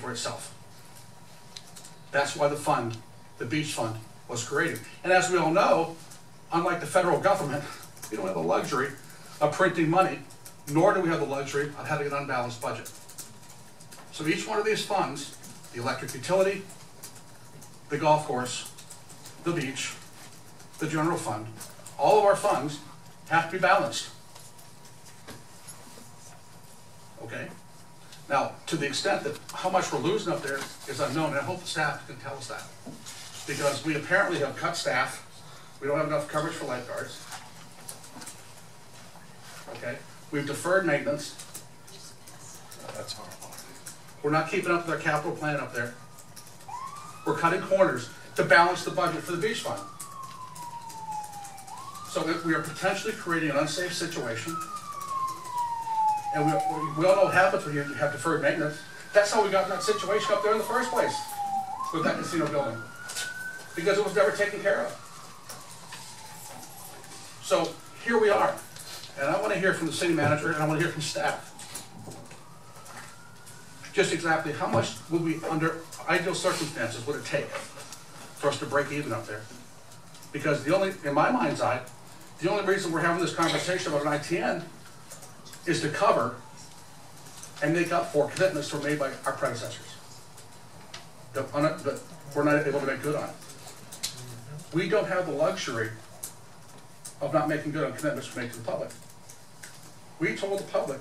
for itself. That's why the fund, the beach fund, was created. And as we all know, unlike the federal government, we don't have the luxury of printing money, nor do we have the luxury of having an unbalanced budget. So each one of these funds, the electric utility, the golf course, the beach, the general fund, all of our funds have to be balanced. Okay? Now, to the extent that how much we're losing up there is unknown, and I hope the staff can tell us that. Because we apparently have cut staff. We don't have enough coverage for lifeguards. Okay? We've deferred maintenance. That's horrible. We're not keeping up with our capital plan up there. We're cutting corners to balance the budget for the beach fund. So we are potentially creating an unsafe situation. And we all know what happens when you have deferred maintenance. That's how we got in that situation up there in the first place with that casino building. Because it was never taken care of. So here we are. And I want to hear from the city manager and I want to hear from staff. Just exactly how much would we, under ideal circumstances, would it take for us to break even up there? Because the only, in my mind's eye, the only reason we're having this conversation about an ITN is to cover and make up for commitments that were made by our predecessors that we're not able to make good on. We don't have the luxury of not making good on commitments we make to the public. We told the public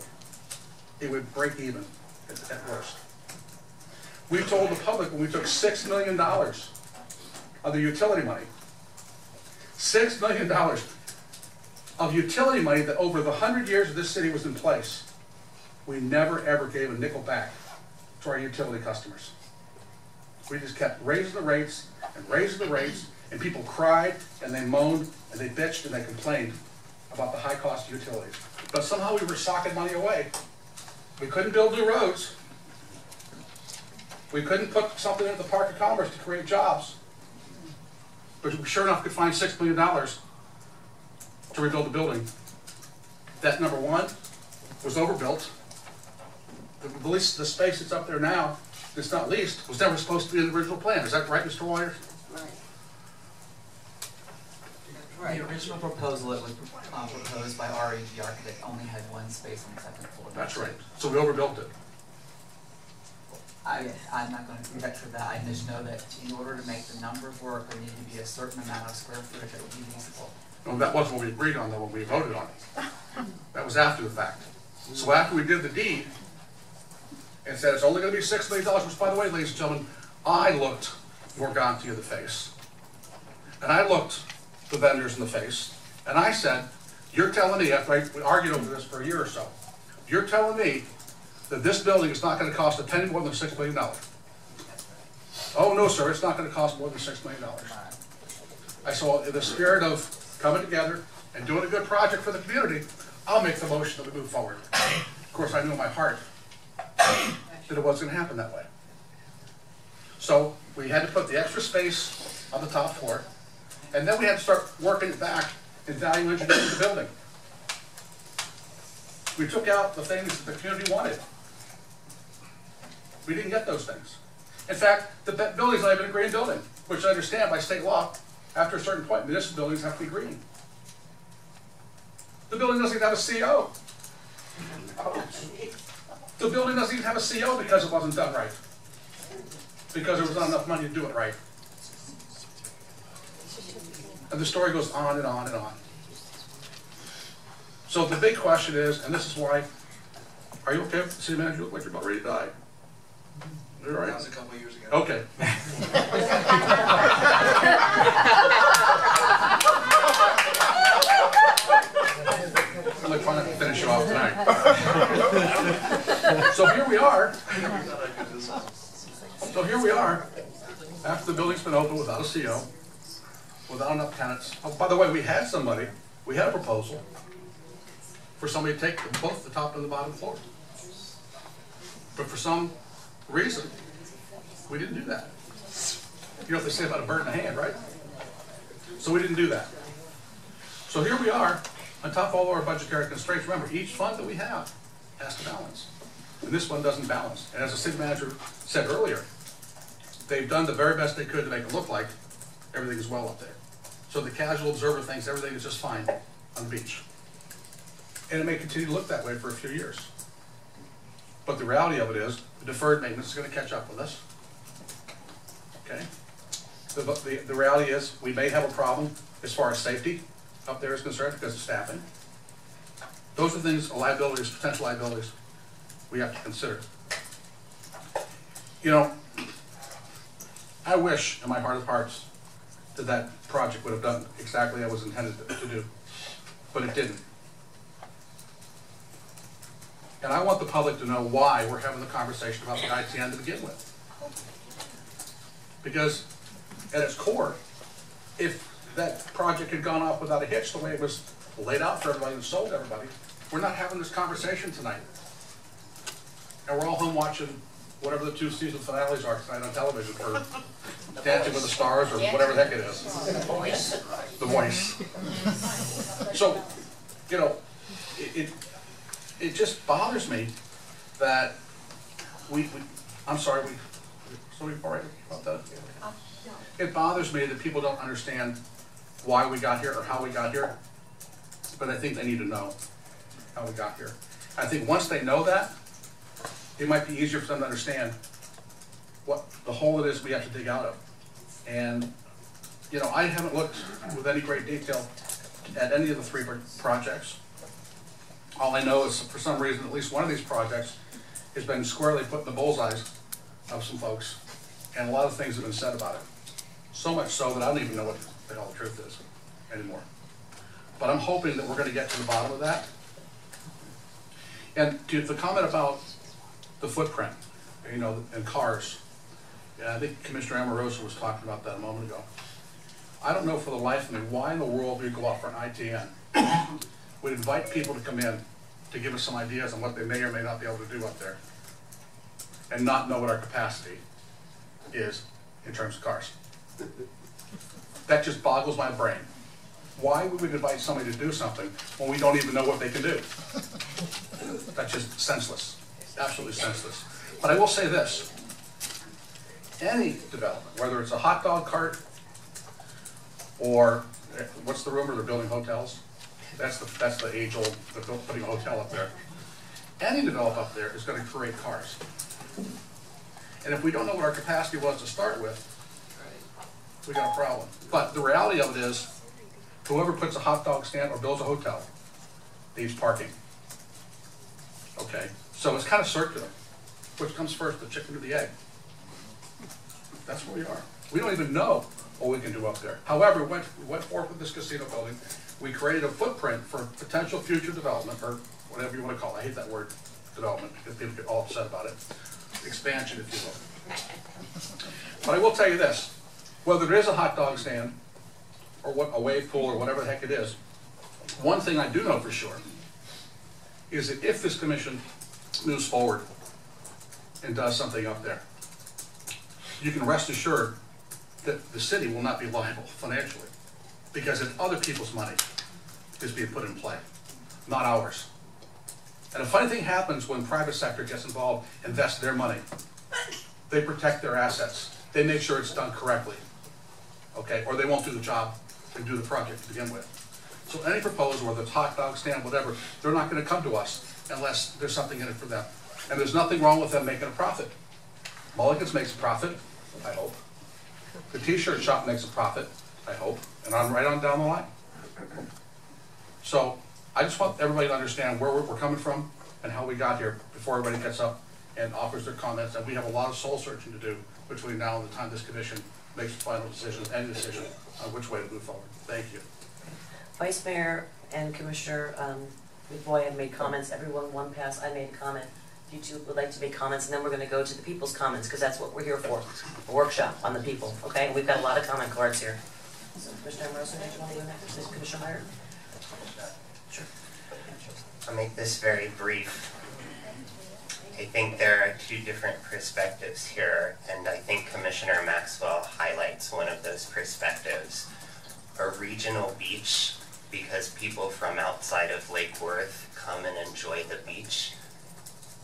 it would break even at worst. We told the public when we took $6 million of the utility money, $6 million of utility money that over the 100 years of this city was in place, we never ever gave a nickel back to our utility customers. We just kept raising the rates and raising the rates, and people cried and they moaned and they bitched and they complained about the high cost of utilities. But somehow we were socking money away. We couldn't build new roads. We couldn't put something into the Park of Commerce to create jobs. But we sure enough could find $6 million to rebuild the building. That, number one, was overbuilt. The space that's up there now, that's not leased, was never supposed to be in the original plan. Is that right, Mr. Wyers? Right. The original proposal, it was proposed by RE, the architect, only had one space on the second floor. That's right. So we overbuilt it. I'm not going to conjecture that. I just know that in order to make the numbers work, there needed to be a certain amount of square footage that would be leasable. No, that wasn't what we agreed on, though, when we voted on it. That was after the fact. So after we did the deed, and said it's only going to be $6 million, which, by the way, ladies and gentlemen, I looked Morganti in the face. And I looked the vendors in the face, and I said, you're telling me, after we argued over this for a year or so, you're telling me that this building is not going to cost a penny more than $6 million. Oh, no, sir, it's not going to cost more than $6 million. I saw, in the spirit of coming together and doing a good project for the community, I'll make the motion that we move forward. Of course, I knew in my heart that it wasn't going to happen that way. So we had to put the extra space on the top floor, and then we had to start working it back and value engineering the building. We took out the things that the community wanted. We didn't get those things. In fact, the building's not even a green building, which I understand by state law, after a certain point, municipal buildings have to be green. The building doesn't even have a CO. The building doesn't even have a CO because it wasn't done right. Because there was not enough money to do it right. And the story goes on and on and on. So the big question is, and this is why, are you okay, city manager? You look like you're about ready to die. You're all right? That was a couple of years ago. Okay. I'm like trying to finish you off tonight. So here we are. So here we are, after the building's been open without a CO, without enough tenants. Oh, by the way, we had a proposal for somebody to take both the top and the bottom floor. But for some reason, we didn't do that. You know what they say about a bird in the hand, right? So we didn't do that. So here we are, on top of all of our budgetary constraints. Remember, each fund that we have has to balance. And this one doesn't balance. And as the city manager said earlier, they've done the very best they could to make it look like everything is well up there. So the casual observer thinks everything is just fine on the beach. And it may continue to look that way for a few years. But the reality of it is, the deferred maintenance is going to catch up with us. Okay? The reality is, we may have a problem as far as safety up there is concerned because of staffing. Those are things, liabilities, potential liabilities, we have to consider. You know, I wish in my heart of hearts that that project would have done exactly what it was intended to do, but it didn't. And I want the public to know why we're having the conversation about the ITN to begin with. Because at its core, if that project had gone off without a hitch the way it was laid out for everybody and sold to everybody, we're not having this conversation tonight. And we're all home watching whatever the 2 season finales are tonight on television for Dancing with the Stars or whatever the heck it is. The Voice. The Voice. So, you know, it just bothers me that I'm sorry, sorry about that. It bothers me that people don't understand why we got here or how we got here, but I think they need to know how we got here. I think once they know that, it might be easier for them to understand what the hole it is we have to dig out of. And, you know, I haven't looked with any great detail at any of the 3 projects. All I know is, for some reason, at least one of these projects has been squarely put in the bullseyes of some folks, and a lot of things have been said about it. So much so that I don't even know what the hell the truth is anymore. But I'm hoping that we're going to get to the bottom of that. And to the comment about the footprint, you know, and cars, I think Commissioner Amoroso was talking about that a moment ago. I don't know for the life of me why in the world we go out for an ITN. We'd invite people to come in to give us some ideas on what they may or may not be able to do up there, and not know what our capacity is in terms of cars. That just boggles my brain. Why would we invite somebody to do something when we don't even know what they can do? That's just senseless, absolutely senseless. But I will say this, any development, whether it's a hot dog cart or, what's the rumor, they're building hotels? That's the age-old, they're putting a hotel up there. Any develop up there is going to create cars. And if we don't know what our capacity was to start with, we got a problem. But the reality of it is, whoever puts a hot dog stand or builds a hotel needs parking. Okay, so it's kind of circular. Which comes first, the chicken or the egg? That's where we are. We don't even know what we can do up there. However, we went forward with this casino building. We created a footprint for potential future development, or whatever you want to call it. I hate that word, development, because people get all upset about it. Expansion, if you will. But I will tell you this, whether it is a hot dog stand, or what, a wave pool, or whatever the heck it is, one thing I do know for sure is that if this commission moves forward and does something up there, you can rest assured that the city will not be liable financially, because it's other people's money is being put in play, not ours. And a funny thing happens when private sector gets involved, invests their money. They protect their assets. They make sure it's done correctly, okay? Or they won't do the job and do the project to begin with. So any proposal, whether it's hot dog stand, whatever, they're not going to come to us unless there's something in it for them. And there's nothing wrong with them making a profit. Mulligan's makes a profit, I hope. The t-shirt shop makes a profit, I hope, and I'm right on down the line. So I just want everybody to understand where we're coming from and how we got here before everybody gets up and offers their comments. And we have a lot of soul searching to do between now and the time this commission makes the final decision, any decision on which way to move forward. Thank you. Vice Mayor and Commissioner McBoy have made comments. Everyone, one pass, I made a comment. If you two would like to make comments, and then we're going to go to the people's comments, because that's what we're here for, a workshop on the people, okay? And we've got a lot of comment cards here. So, Commissioner Amoroso, do you want to go next? Commissioner Meyer? Sure. I'll make this very brief. I think there are 2 different perspectives here, and I think Commissioner Maxwell highlights one of those perspectives. A regional beach, because people from outside of Lake Worth come and enjoy the beach,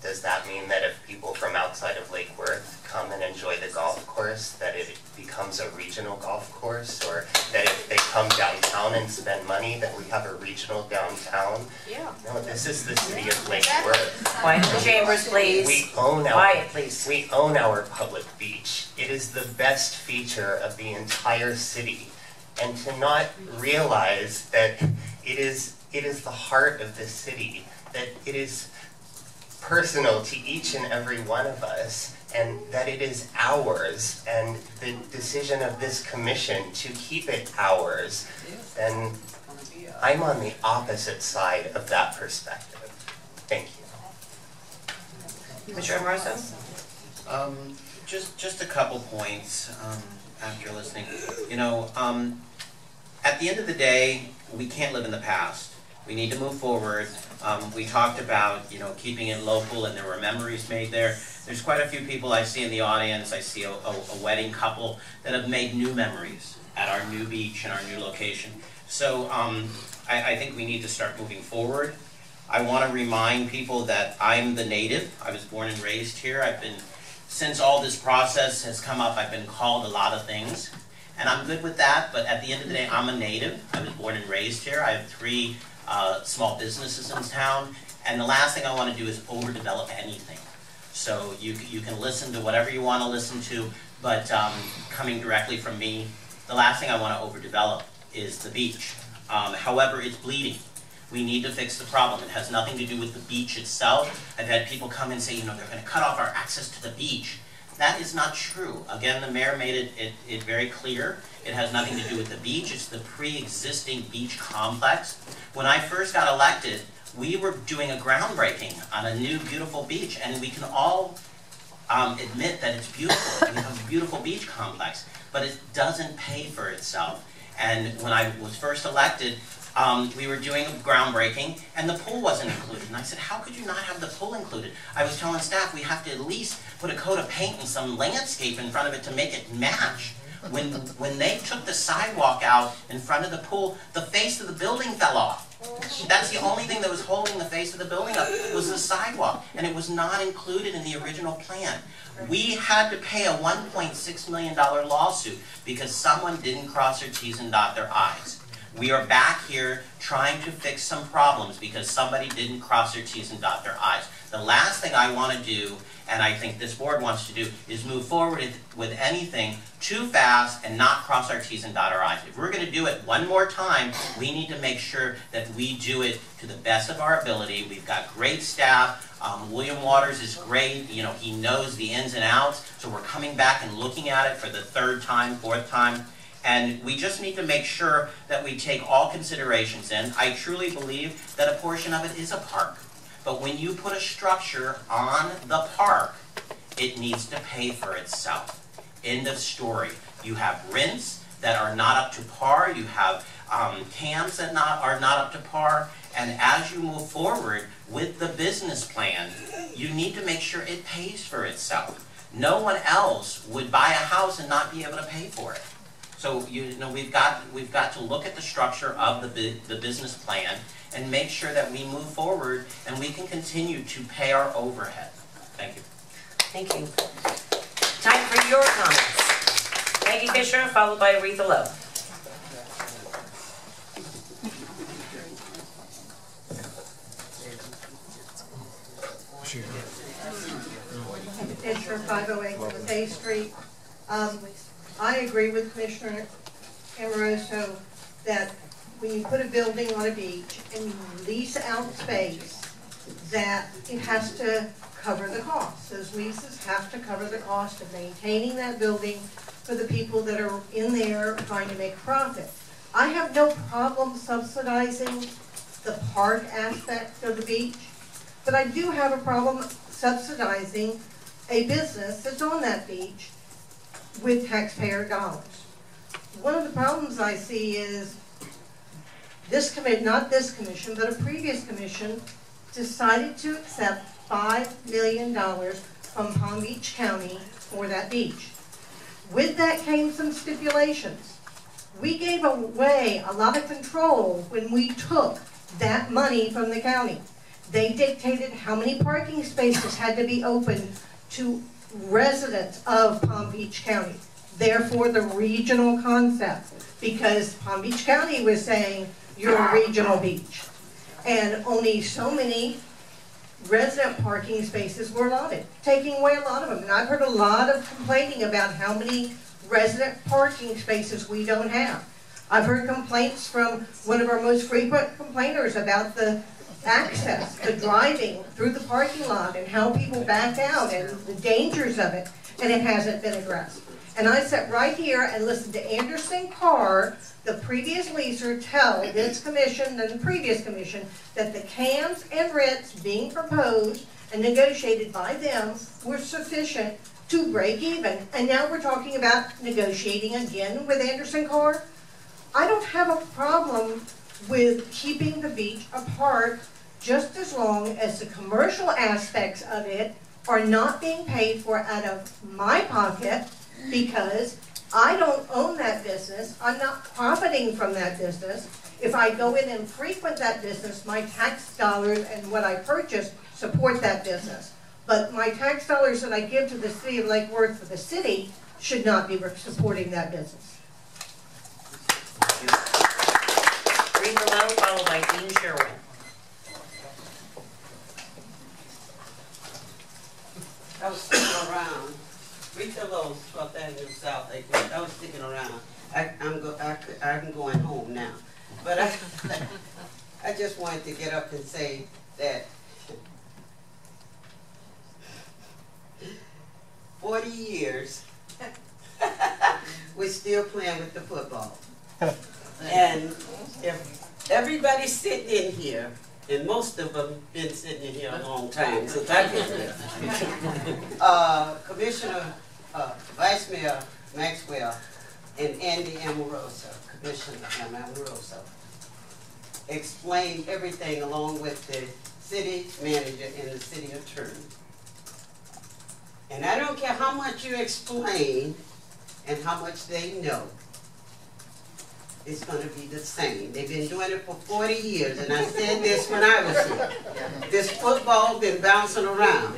Does that mean that if people from outside of Lake Worth come and enjoy the golf course, that it becomes a regional golf course? Or that if they come downtown and spend money, that we have a regional downtown? Yeah. No, this is the city of Lake Worth. Quiet in the chambers, please. We own Quiet, please. We own our public beach. It is the best feature of the entire city. And to not realize that it is the heart of the city, that it is personal to each and every one of us, and that it is ours, and the decision of this commission to keep it ours, then I'm on the opposite side of that perspective. Thank you. Mr. Amoroso? Just a couple points after listening. You know, at the end of the day, we can't live in the past. We need to move forward. We talked about, you know, keeping it local, and there were memories made there. There's quite a few people I see in the audience. I see a wedding couple that have made new memories at our new beach and our new location. So I think we need to start moving forward. I want to remind people that I'm the native. I was born and raised here. Since all this process has come up, I've been called a lot of things. And I'm good with that, but at the end of the day, I'm a native. I was born and raised here. I have 3 small businesses in town, and the last thing I want to do is overdevelop anything. So you can listen to whatever you want to listen to, but coming directly from me, the last thing I want to overdevelop is the beach. However, it's bleeding. We need to fix the problem. It has nothing to do with the beach itself. I've had people come and say, you know, they're going to cut off our access to the beach. That is not true. Again, the mayor made it very clear. It has nothing to do with the beach. It's the pre-existing beach complex. When I first got elected, we were doing a groundbreaking on a new, beautiful beach, and we can all admit that it's beautiful. We have a beautiful beach complex, but it doesn't pay for itself. And when I was first elected, we were doing a groundbreaking, and the pool wasn't included. And I said, how could you not have the pool included? I was telling staff we have to at least put a coat of paint and some landscape in front of it to make it match. When they took the sidewalk out in front of the pool, the face of the building fell off. That's the only thing that was holding the face of the building up, was the sidewalk, and it was not included in the original plan. We had to pay a $1.6 million lawsuit because someone didn't cross their T's and dot their I's. We are back here trying to fix some problems because somebody didn't cross their T's and dot their I's. The last thing I want to do, and I think this board wants to do, is move forward with anything too fast and not cross our T's and dot our I's. If we're going to do it one more time, we need to make sure that we do it to the best of our ability. We've got great staff. William Waters is great. You know, he knows the ins and outs. So we're coming back and looking at it for the 3rd time, 4th time. And we just need to make sure that we take all considerations in. I truly believe that a portion of it is a park. But when you put a structure on the park, it needs to pay for itself. End of story. You have rents that are not up to par. You have camps that are not up to par. And as you move forward with the business plan, you need to make sure it pays for itself. No one else would buy a house and not be able to pay for it. So you know we've got to look at the structure of the business plan and make sure that we move forward and we can continue to pay our overhead. Thank you. Thank you. Time for your comments. Maggie Fisher, followed by Aretha Lowe. Fisher, 508 North A Street. I agree with Commissioner Amoroso that when you put a building on a beach and you lease out space, that it has to cover the cost. Those leases have to cover the cost of maintaining that building for the people that are in there trying to make a profit. I have no problem subsidizing the park aspect of the beach, but I do have a problem subsidizing a business that's on that beach with taxpayer dollars. One of the problems I see is this committee, not this commission, but a previous commission, decided to accept $5 million from Palm Beach County for that beach. With that came some stipulations. We gave away a lot of control when we took that money from the county. They dictated how many parking spaces had to be open to residents of Palm Beach County. Therefore, the regional concept, because Palm Beach County was saying, you're a regional beach. And only so many resident parking spaces were allotted, taking away a lot of them. And I've heard a lot of complaining about how many resident parking spaces we don't have. I've heard complaints from one of our most frequent complainers about the access, the driving through the parking lot and how people back out and the dangers of it, and it hasn't been addressed. And I sat right here and listened to Anderson Carr, the previous leaser, tell this commission and the previous commission that the cams and rents being proposed and negotiated by them were sufficient to break even. And now we're talking about negotiating again with Anderson Carr. I don't have a problem with keeping the beach apart just as long as the commercial aspects of it are not being paid for out of my pocket, because I don't own that business. I'm not profiting from that business. If I go in and frequent that business, my tax dollars and what I purchase support that business. But my tax dollars that I give to the city of Lake Worth for the city should not be supporting that business. Green Below, followed by Dean Sherwin. I was sticking around. Retail Lowe's, 12th Avenue South. I was sticking around. I'm going home now. But I just wanted to get up and say that 40 years, we're still playing with the football. And if everybody's sitting in here, and most of them been sitting in here a long time since I've been here. Commissioner, Vice Mayor Maxwell, and Andy Amoroso, Commissioner Amoroso, explained everything along with the city manager and the city attorney. And I don't care how much you explain and how much they know, it's going to be the same. They've been doing it for 40 years, and I said this when I was here. This football been bouncing around.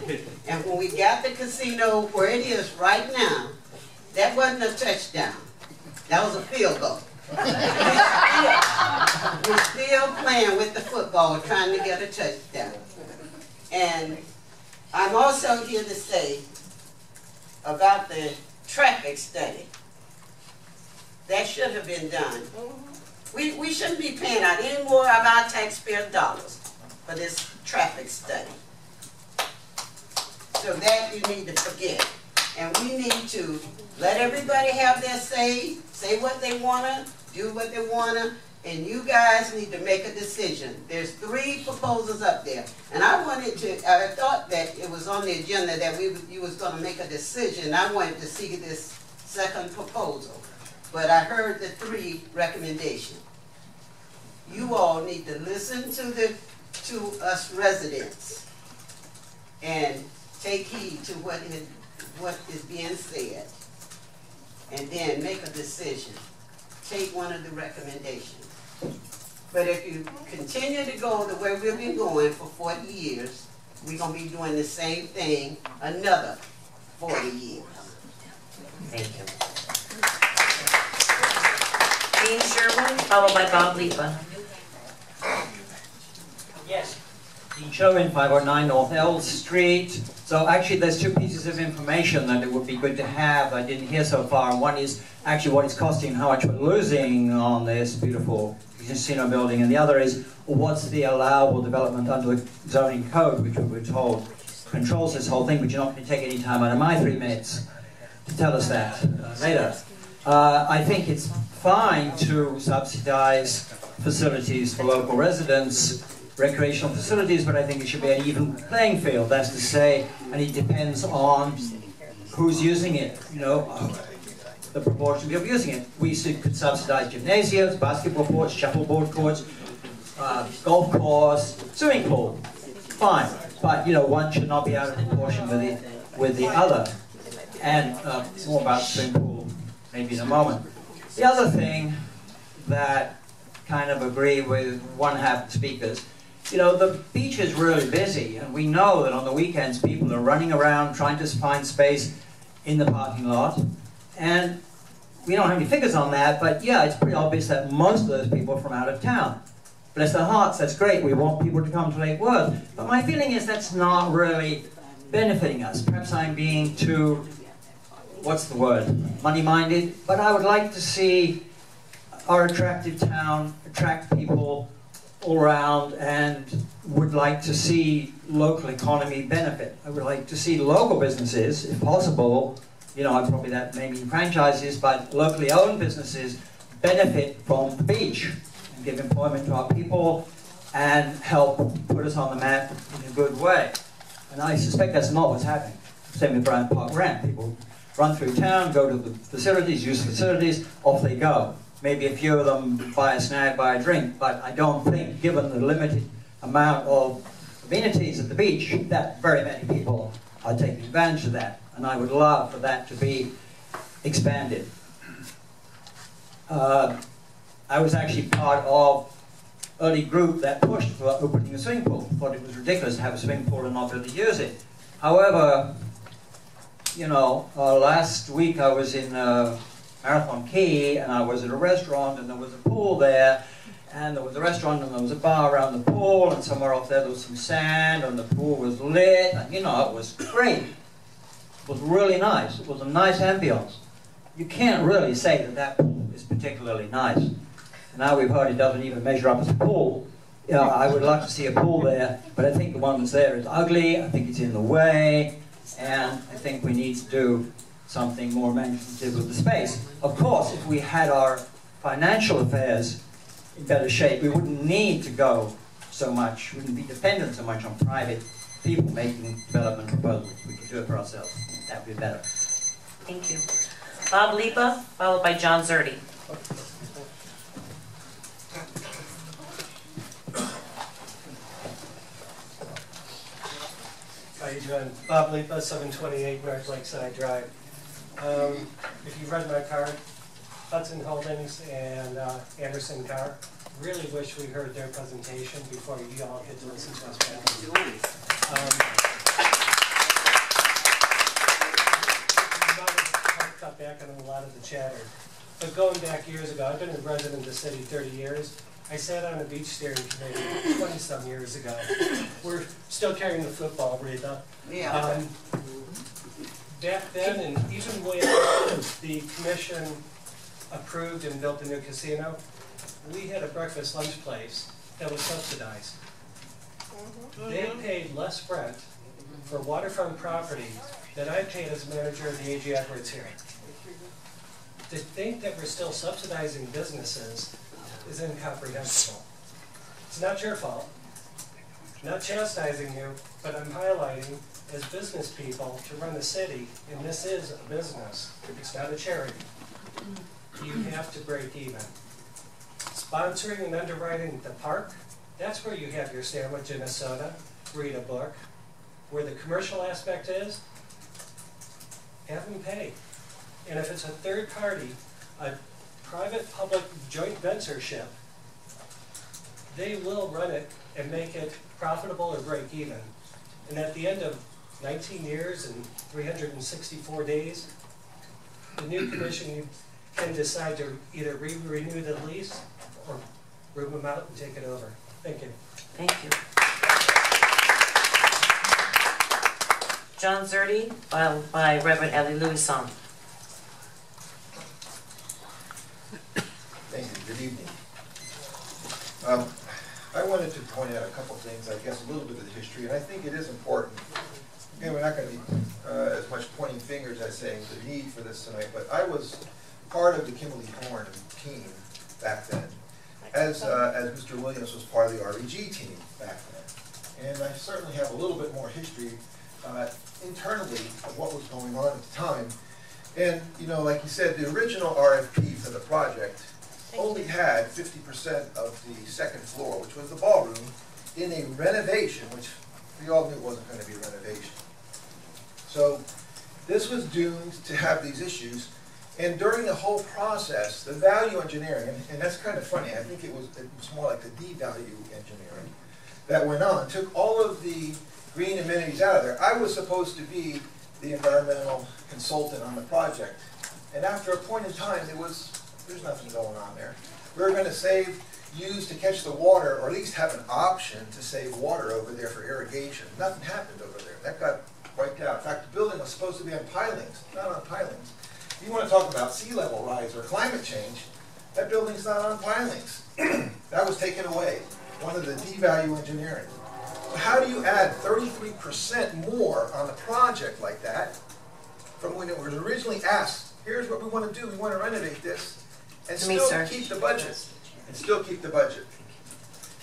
And when we got the casino where it is right now, that wasn't a touchdown. That was a field goal. We're still playing with the football, trying to get a touchdown. And I'm also here to say about the traffic study. That should have been done. We shouldn't be paying out any more of our taxpayer dollars for this traffic study. So that you need to forget. And we need to let everybody have their say what they want to, do what they want to, and you guys need to make a decision. There's 3 proposals up there. And I thought that it was on the agenda that you was going to make a decision. I wanted to see this second proposal. But I heard the 3 recommendations. You all need to listen to us residents and take heed to what is being said, and then make a decision. Take one of the recommendations. But if you continue to go the way we've been going for 40 years, we're going to be doing the same thing another 40 years. Thank you. Dean Sherwin, followed by Bob Lipa. Yes. Dean Sherwin, 509 North L Street. So actually there's 2 pieces of information that it would be good to have I didn't hear so far. One is actually what it's costing, how much we're losing on this beautiful casino building, and the other is what's the allowable development under the zoning code, which we were told controls this whole thing, but you're not going to take any time out of my 3 minutes to tell us that later. I think it's fine to subsidize facilities for local residents, recreational facilities, but I think it should be an even playing field. That's to say, and it depends on who's using it, you know, the proportion of using it. We could subsidize gymnasiums, basketball courts, shuffleboard courts, golf course, swimming pool. Fine, but you know, one should not be out of proportion with the other. And more about swimming pool maybe in a moment. The other thing that kind of agree with one half the speakers you know, the beach is really busy, and we know that on the weekends people are running around trying to find space in the parking lot. And we don't have any figures on that, but yeah, it's pretty obvious that most of those people are from out of town. Bless their hearts, that's great. We want people to come to Lake Worth. But my feeling is that's not really benefiting us. Perhaps I'm being too, what's the word, money-minded. But I would like to see our attractive town attract people all around, and would like to see local economy benefit. I would like to see local businesses, if possible, you know, probably that may mean franchises, but locally owned businesses benefit from the beach and give employment to our people and help put us on the map in a good way. And I suspect that's not what's happening. Same with Bryant Park Ramp. People run through town, go to the facilities, use the facilities, off they go. Maybe a few of them buy a snack, buy a drink, but I don't think, given the limited amount of amenities at the beach, that very many people are taking advantage of that. And I would love for that to be expanded. I was actually part of an early group that pushed for opening a swimming pool. Thought it was ridiculous to have a swimming pool and not be able to use it. However, you know, last week I was in Marathon Key, and I was at a restaurant, and there was a pool there, and there was a restaurant, and there was a bar around the pool, and somewhere off there was some sand, and the pool was lit, and you know, it was great. It was really nice. It was a nice ambience. You can't really say that that pool is particularly nice. Now we've heard it doesn't even measure up as a pool. You know, I would like to see a pool there, but I think the one that's there is ugly, I think it's in the way, and I think we need to do something more imaginative with the space. Of course, if we had our financial affairs in better shape, we wouldn't need to go so much, we wouldn't be dependent so much on private people making development proposals. We could do it for ourselves. That would be better. Thank you. Bob Lipa, followed by John Zerdy. How you doing? Bob Lipa, 728 North Lakeside Drive. If you read my card, Hudson Holdings and Anderson Car, really wish we heard their presentation before you all get to listen to us. Cut back on a lot of the chatter. But going back years ago, I've been a resident of the city 30 years. I sat on a beach steering committee 20-some years ago. We're still carrying the football, Rita. Yeah. Back then, and even when the commission approved and built the new casino, we had a breakfast lunch place that was subsidized. They paid less rent for waterfront property than I paid as manager of the A.G. Edwards here. To think that we're still subsidizing businesses is incomprehensible. It's not your fault. I'm not chastising you, but I'm highlighting as business people to run the city, and this is a business. It's not a charity. You have to break even. Sponsoring and underwriting the park, that's where you have your sandwich and a soda, read a book. Where the commercial aspect is, have them pay. And if it's a third party, a private-public joint ventureship, they will run it and make it profitable or break even. And at the end of 19 years and 364 days, the new commission can decide to either renew the lease or room them out and take it over. Thank you. Thank you. John Zerdy, followed by Reverend Ellie Louison. Thank you. Good evening. I wanted to point out a couple of things, I guess a little bit of the history, and I think it is important. Again, we're not going to be as much pointing fingers as saying the need for this tonight, but I was part of the Kimberly Horn team back then, as Mr. Williams was part of the REG team back then. And I certainly have a little bit more history internally of what was going on at the time. And, you know, like you said, the original RFP for the project only had 50% of the second floor, which was the ballroom, in a renovation, which we all knew wasn't going to be a renovation. So this was doomed to have these issues. And during the whole process, the value engineering, and that's kind of funny, I think it was more like the devalue engineering. that went on took all of the green amenities out of there. I was supposed to be the environmental consultant on the project. And after a point in time, there's nothing going on there. We were going to use to catch the water, or at least have an option to save water over there for irrigation. Nothing happened over there. That got wiped out. In fact, the building was supposed to be on pilings, not on pilings. If you want to talk about sea level rise or climate change, that building's not on pilings. That was taken away. One of the devalue engineering. How do you add 33% more on a project like that from when it was originally asked, here's what we want to do, we want to renovate this, and still keep the budget? And still keep the budget.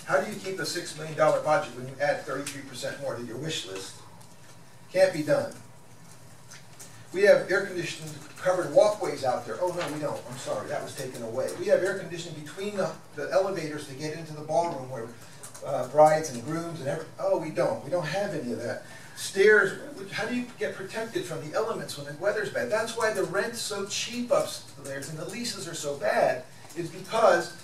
How do you keep a $6 million budget when you add 33% more to your wish list? Can't be done. We have air-conditioned covered walkways out there. Oh, no, we don't. I'm sorry, that was taken away. We have air conditioning between the elevators to get into the ballroom where brides and grooms and everything. Oh, we don't. We don't have any of that. Stairs, how do you get protected from the elements when the weather's bad? That's why the rent's so cheap upstairs and the leases are so bad, is because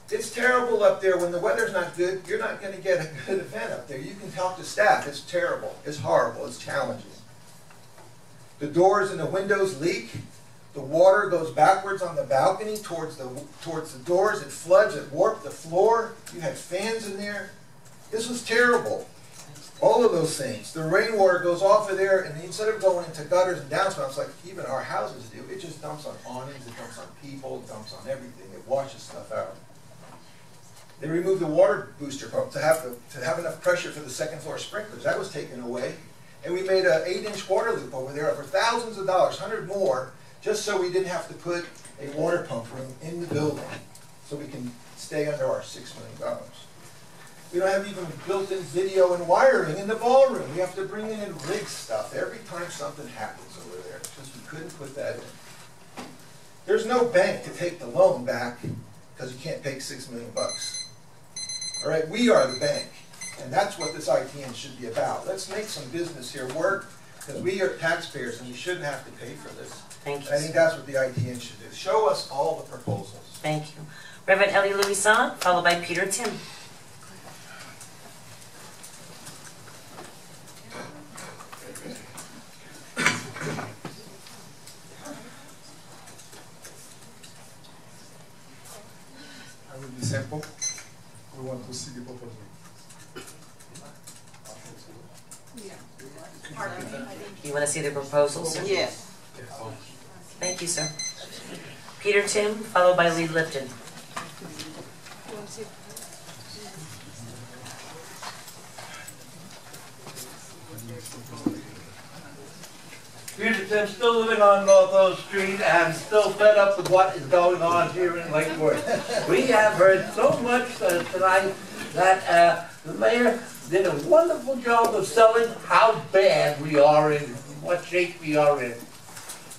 it's terrible up there when the weather's not good. You're not going to get a good event up there. You can talk to staff. It's terrible. It's horrible. It's challenging. The doors and the windows leak. The water goes backwards on the balcony towards the doors. It floods. It warped the floor. You had fans in there. This was terrible. All of those things. The rainwater goes off of there, and instead of going into gutters and downspouts like even our houses do, it just dumps on awnings, it dumps on people, it dumps on everything. It washes stuff out. They removed the water booster pump to have enough pressure for the second floor sprinklers. That was taken away. And we made an 8-inch water loop over there for thousands of dollars, 100 more, just so we didn't have to put a water pump room in the building, so we can stay under our $6 million. We don't have even built-in video and wiring in the ballroom. We have to bring in and rig stuff every time something happens over there, because we couldn't put that in. There's no bank to take the loan back because you can't pay $6 million. All right, we are the bank, and that's what this ITN should be about. Let's make some business here work, because we are taxpayers and we shouldn't have to pay for this. Thank you. I think that's what the ITN should do. Show us all the proposals. Thank you. Reverend Elie Louison, followed by Peter Tim. I will be simple. We want to see the proposal. You want to see the proposals, sir? Yes. Thank you, sir. Peter Tim, followed by Lee Lipton. Peter Tim, still living on North Oak Street and still fed up with what is going on here in Lakewood. We have heard so much tonight that the mayor did a wonderful job of selling how bad we are in, what shape we are in.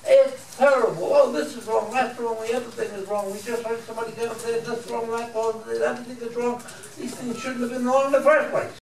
It's terrible. Oh, this is wrong, that's wrong, the other thing is wrong. We just heard somebody get up there, this is wrong, that's wrong, everything is wrong. These things shouldn't have been wrong in the first place.